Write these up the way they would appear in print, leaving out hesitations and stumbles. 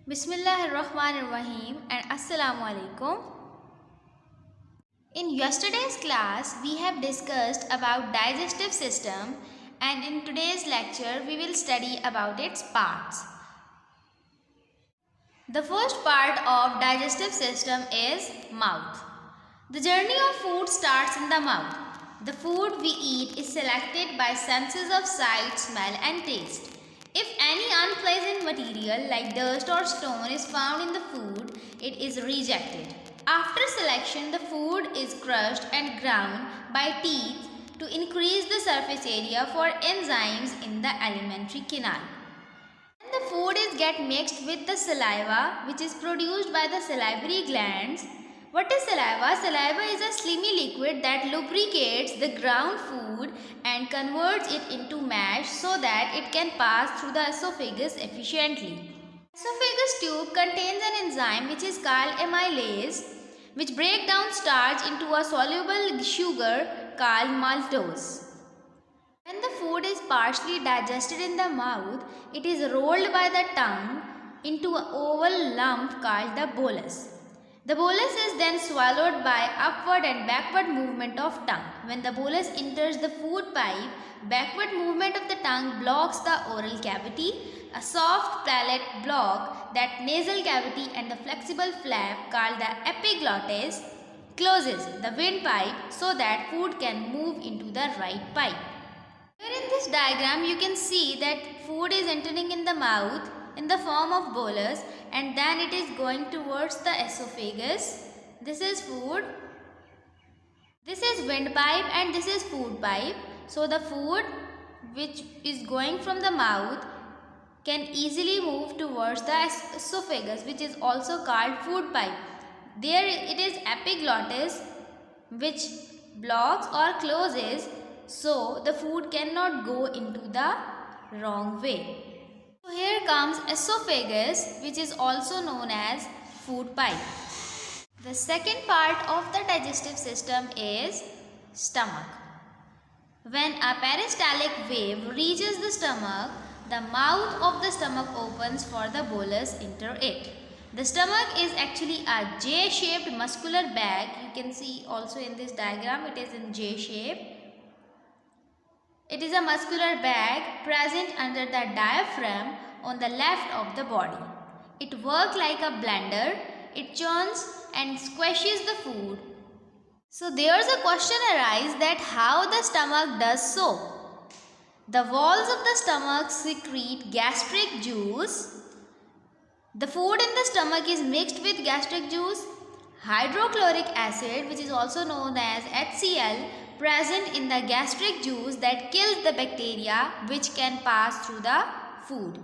Bismillahirrahmanirrahim and Assalamu alaikum. In yesterday's class, we have discussed about digestive system, and in today's lecture, we will study about its parts. The first part of digestive system is mouth. The journey of food starts in the mouth. The food we eat is selected by senses of sight, smell and taste. If any unpleasant material like dust or stone is found in the food, it is rejected. After selection, the food is crushed and ground by teeth to increase the surface area for enzymes in the alimentary canal. When the food is get mixed with the saliva, which is produced by the salivary glands. What is saliva? Saliva is a slimy liquid that lubricates the ground food and converts it into mash so that it can pass through the esophagus efficiently. Esophagus tube contains an enzyme which is called amylase, which breaks down starch into a soluble sugar called maltose. When the food is partially digested in the mouth, it is rolled by the tongue into an oval lump called the bolus. The bolus is then swallowed by upward and backward movement of tongue. When the bolus enters the food pipe, backward movement of the tongue blocks the oral cavity. A soft palate block that nasal cavity and the flexible flap called the epiglottis closes the windpipe so that food can move into the right pipe. Here in this diagram you can see that food is entering in the mouth in the form of bolus and then it is going towards the esophagus. This is food. This is windpipe and this is food pipe. So the food which is going from the mouth can easily move towards the esophagus, which is also called food pipe. There it is epiglottis which blocks or closes so the food cannot go into the wrong way. So here comes esophagus, which is also known as food pipe. The second part of the digestive system is stomach. When a peristaltic wave reaches the stomach, the mouth of the stomach opens for the bolus enter it. The stomach is actually a J-shaped muscular bag. You can see also in this diagram it is in J shape. It is a muscular bag present under the diaphragm on the left of the body. It works like a blender. It churns and squashes the food. So there's a question arises that how the stomach does so. The walls of the stomach secrete gastric juice. The food in the stomach is mixed with gastric juice, hydrochloric acid, which is also known as HCl, present in the gastric juice that kills the bacteria which can pass through the food.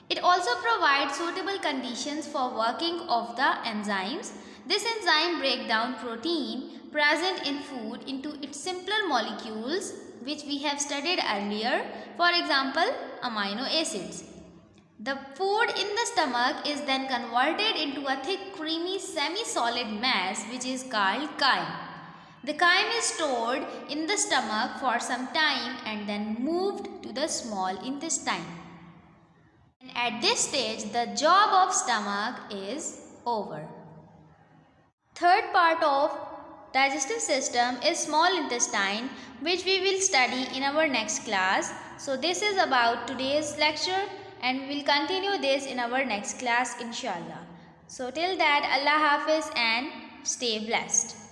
It also provides suitable conditions for working of the enzymes. This enzyme breaks down protein present in food into its simpler molecules which we have studied earlier, for example amino acids. The food in the stomach is then converted into a thick creamy semi-solid mass which is called chyme. The chyme is stored in the stomach for some time and then moved to the small intestine. And at this stage, the job of stomach is over. Third part of digestive system is small intestine, which we will study in our next class. So this is about today's lecture and we will continue this in our next class inshallah. So till that, Allah Hafiz and stay blessed.